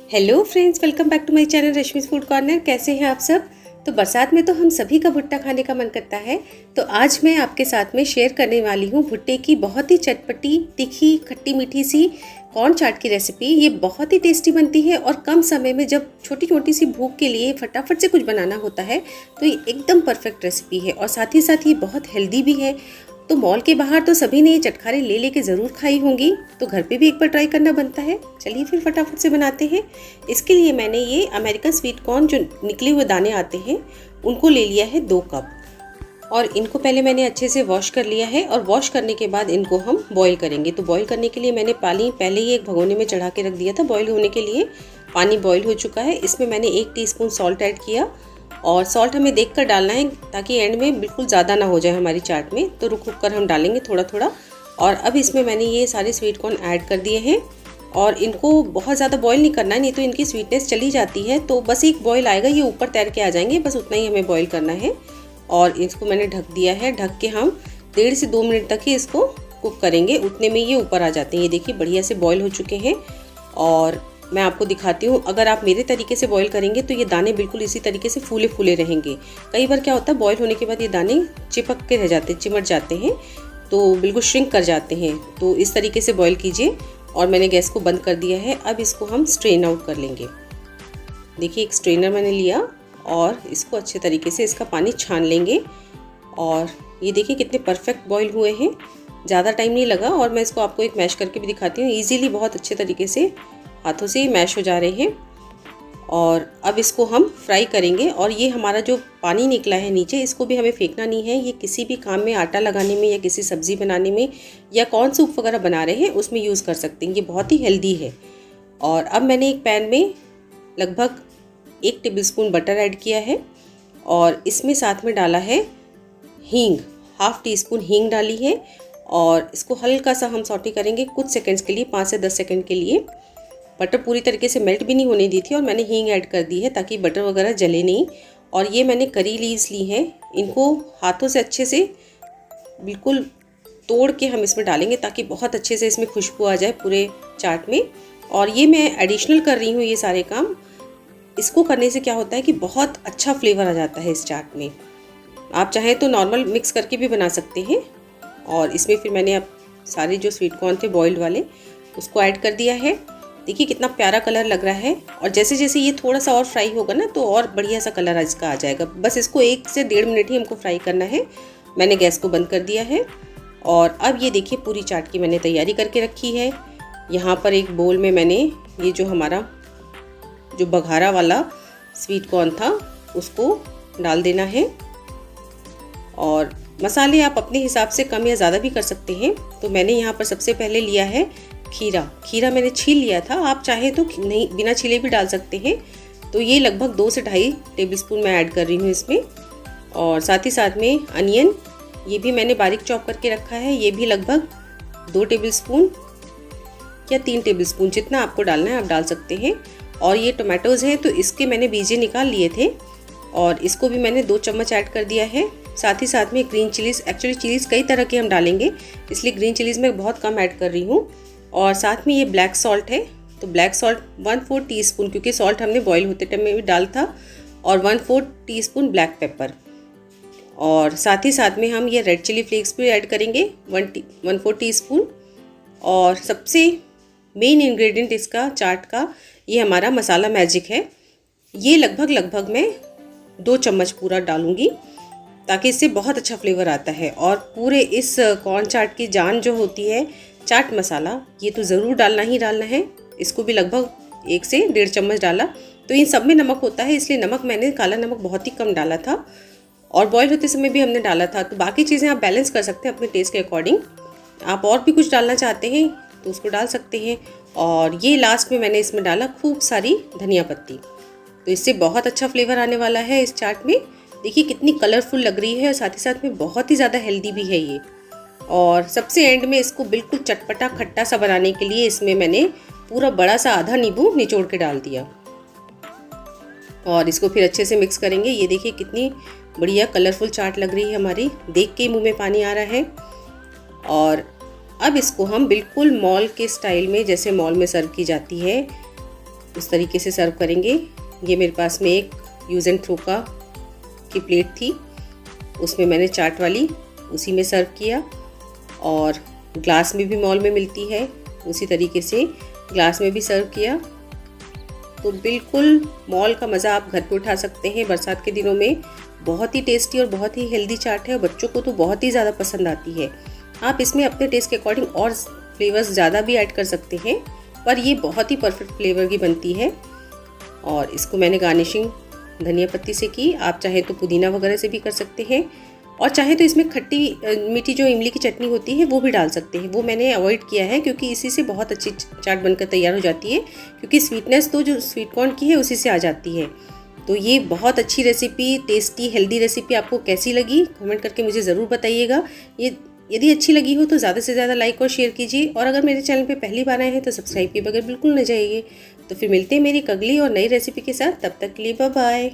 Hello friends, welcome back to my channel Rashmi's food corner. कैसे हैं आप सब। तो बरसात में तो हम सभी का भुट्टा खाने का मन करता है। तो आज मैं आपके साथ में शेयर करने वाली हूँ भुट्टे की बहुत ही चटपटी, तीखी, खट्टी मीठी सी कॉर्न चाट की रेसिपी। ये बहुत ही टेस्टी बनती है और कम समय में जब छोटी छोटी सी भूख के लिए फटाफट से कुछ बनाना होता है तो ये एकदम परफेक्ट रेसिपी है। और साथ ही साथ ये बहुत हेल्दी भी है। तो मॉल के बाहर तो सभी ने ये चटखारे ले लेके ज़रूर खाई होंगी, तो घर पे भी एक बार ट्राई करना बनता है। चलिए फिर फटाफट से बनाते हैं। इसके लिए मैंने ये अमेरिकन स्वीट कॉर्न जो निकले हुए दाने आते हैं उनको ले लिया है 2 कप। और इनको पहले मैंने अच्छे से वॉश कर लिया है और वॉश करने के बाद इनको हम बॉईल करेंगे। तो बॉईल करने के लिए मैंने पानी पहले ही एक भगोने में चढ़ा के रख दिया था बॉईल होने के लिए। पानी बॉईल हो चुका है। इसमें मैंने 1 टीस्पून सॉल्ट ऐड किया और सॉल्ट हमें देखकर डालना है ताकि एंड में बिल्कुल ज़्यादा ना हो जाए हमारी चाट में। तो रुक रुक कर हम डालेंगे थोड़ा थोड़ा। और अब इसमें मैंने ये सारे स्वीट कॉर्न ऐड कर दिए हैं और इनको बहुत ज़्यादा बॉईल नहीं करना है, नहीं तो इनकी स्वीटनेस चली जाती है। तो बस एक बॉईल आएगा, ये ऊपर तैर के आ जाएंगे, बस उतना ही हमें बॉईल करना है। और इसको मैंने ढक दिया है। ढक के हम 1.5 से 2 मिनट तक ही इसको कुक करेंगे, उतने में ये ऊपर आ जाते हैं। ये देखिए बढ़िया से बॉईल हो चुके हैं। और मैं आपको दिखाती हूँ, अगर आप मेरे तरीके से बॉईल करेंगे तो ये दाने बिल्कुल इसी तरीके से फूले फूले रहेंगे। कई बार क्या होता है बॉईल होने के बाद ये दाने चिपक के रह जाते हैं, चिमट जाते हैं, तो बिल्कुल श्रिंक कर जाते हैं। तो इस तरीके से बॉईल कीजिए। और मैंने गैस को बंद कर दिया है। अब इसको हम स्ट्रेन आउट कर लेंगे। देखिए एक स्ट्रेनर मैंने लिया और इसको अच्छे तरीके से इसका पानी छान लेंगे। और ये देखिए कितने परफेक्ट बॉईल हुए हैं, ज़्यादा टाइम नहीं लगा। और मैं इसको आपको एक मैश करके भी दिखाती हूँ। ईजीली बहुत अच्छे तरीके से हाथों से मैश हो जा रहे हैं। और अब इसको हम फ्राई करेंगे। और ये हमारा जो पानी निकला है नीचे, इसको भी हमें फेंकना नहीं है। ये किसी भी काम में, आटा लगाने में या किसी सब्ज़ी बनाने में या कॉर्न सूप वगैरह बना रहे हैं उसमें यूज़ कर सकते हैं। ये बहुत ही हेल्दी है। और अब मैंने एक पैन में लगभग 1 टेबलस्पून बटर ऐड किया है और इसमें साथ में डाला है हींग, 1/2 टीस्पून हींग डाली है। और इसको हल्का सा हम सौटे करेंगे कुछ सेकंड्स के लिए, 5 से 10 सेकंड के लिए। बटर पूरी तरीके से मेल्ट भी नहीं होने दी थी और मैंने हींग ऐड कर दी है ताकि बटर वगैरह जले नहीं। और ये मैंने करी लीव्स ली हैं, इनको हाथों से अच्छे से बिल्कुल तोड़ के हम इसमें डालेंगे ताकि बहुत अच्छे से इसमें खुशबू आ जाए पूरे चाट में। और ये मैं एडिशनल कर रही हूँ ये सारे काम। इसको करने से क्या होता है कि बहुत अच्छा फ्लेवर आ जाता है इस चाट में। आप चाहें तो नॉर्मल मिक्स करके भी बना सकते हैं। और इसमें फिर मैंने अब सारे जो स्वीट कॉर्न थे बॉइल्ड वाले उसको ऐड कर दिया है। देखिए कितना प्यारा कलर लग रहा है। और जैसे जैसे ये थोड़ा सा और फ्राई होगा ना तो और बढ़िया सा कलर इसका आ जाएगा। बस इसको 1 से 1.5 मिनट ही हमको फ्राई करना है। मैंने गैस को बंद कर दिया है। और अब ये देखिए पूरी चाट की मैंने तैयारी करके रखी है। यहाँ पर एक बोल में मैंने ये जो हमारा जो बघारा वाला स्वीट कॉर्न था उसको डाल देना है। और मसाले आप अपने हिसाब से कम या ज़्यादा भी कर सकते हैं। तो मैंने यहाँ पर सबसे पहले लिया है खीरा मैंने छील लिया था। आप चाहें तो नहीं, बिना छीले भी डाल सकते हैं। तो ये लगभग 2 से 2.5 टेबलस्पून मैं ऐड कर रही हूँ इसमें। और साथ ही साथ में अनियन, ये भी मैंने बारीक चॉप करके रखा है। ये भी लगभग 2 टेबलस्पून या 3 टेबलस्पून, जितना आपको डालना है आप डाल सकते हैं। और ये टोमेटोज़ हैं तो इसके मैंने बीजे निकाल लिए थे और इसको भी मैंने 2 चम्मच ऐड कर दिया है। साथ ही साथ में ग्रीन चिलीज़, एक्चुअली चिलीज़ कई तरह के हम डालेंगे इसलिए ग्रीन चिलीज़ मैं बहुत कम ऐड कर रही हूँ। और साथ में ये ब्लैक सॉल्ट है, तो ब्लैक सॉल्ट 1/4 टीस्पून, क्योंकि सॉल्ट हमने बॉईल होते टाइम में भी डाल था। और 1/4 टीस्पून ब्लैक पेपर। और साथ ही साथ में हम ये रेड चिली फ्लेक्स भी ऐड करेंगे 1/4 टीस्पून। और सबसे मेन इंग्रेडिएंट इसका चाट का ये हमारा मसाला मैजिक है। ये लगभग मैं 2 चम्मच पूरा डालूंगी ताकि इससे बहुत अच्छा फ्लेवर आता है। और पूरे इस कॉर्न चाट की जान जो होती है चाट मसाला, ये तो ज़रूर डालना ही डालना है। इसको भी लगभग 1 से 1.5 चम्मच डाला। तो इन सब में नमक होता है इसलिए नमक मैंने काला नमक बहुत ही कम डाला था और बॉईल होते समय भी हमने डाला था। तो बाकी चीज़ें आप बैलेंस कर सकते हैं अपने टेस्ट के अकॉर्डिंग। आप और भी कुछ डालना चाहते हैं तो उसको डाल सकते हैं। और ये लास्ट में मैंने इसमें डाला खूब सारी धनिया पत्ती, तो इससे बहुत अच्छा फ्लेवर आने वाला है इस चाट में। देखिए कितनी कलरफुल लग रही है और साथ ही साथ में बहुत ही ज़्यादा हेल्दी भी है ये। और सबसे एंड में इसको बिल्कुल चटपटा खट्टा सा बनाने के लिए इसमें मैंने पूरा बड़ा सा आधा नींबू निचोड़ के डाल दिया। और इसको फिर अच्छे से मिक्स करेंगे। ये देखिए कितनी बढ़िया कलरफुल चाट लग रही है हमारी, देख के मुंह में पानी आ रहा है। और अब इसको हम बिल्कुल मॉल के स्टाइल में, जैसे मॉल में सर्व की जाती है, उस तरीके से सर्व करेंगे। ये मेरे पास में एक यूज़ एंड थ्रो की प्लेट थी, उसमें मैंने चाट वाली उसी में सर्व किया। और ग्लास में भी मॉल में मिलती है, उसी तरीके से ग्लास में भी सर्व किया। तो बिल्कुल मॉल का मज़ा आप घर पे उठा सकते हैं बरसात के दिनों में। बहुत ही टेस्टी और बहुत ही हेल्दी चाट है और बच्चों को तो बहुत ही ज़्यादा पसंद आती है। आप इसमें अपने टेस्ट के अकॉर्डिंग और फ्लेवर्स ज़्यादा भी ऐड कर सकते हैं, पर ये बहुत ही परफेक्ट फ्लेवर की बनती है। और इसको मैंने गार्निशिंग धनिया पत्ती से की, आप चाहे तो पुदीना वगैरह से भी कर सकते हैं, और चाहे तो इसमें खट्टी मीठी जो इमली की चटनी होती है वो भी डाल सकते हैं। वो मैंने अवॉइड किया है क्योंकि इसी से बहुत अच्छी चाट बनकर तैयार हो जाती है, क्योंकि स्वीटनेस तो जो स्वीट कॉर्न की है उसी से आ जाती है। तो ये बहुत अच्छी रेसिपी, टेस्टी हेल्दी रेसिपी आपको कैसी लगी कमेंट करके मुझे ज़रूर बताइएगा। ये यदि अच्छी लगी हो तो ज़्यादा से ज़्यादा लाइक और शेयर कीजिए, और अगर मेरे चैनल पे पहली बार आए हैं तो सब्सक्राइब किए बगैर बिल्कुल न जाइए। तो फिर मिलते हैं मेरी एक अगली और नई रेसिपी के साथ, तब तक के लिए बाय बाय।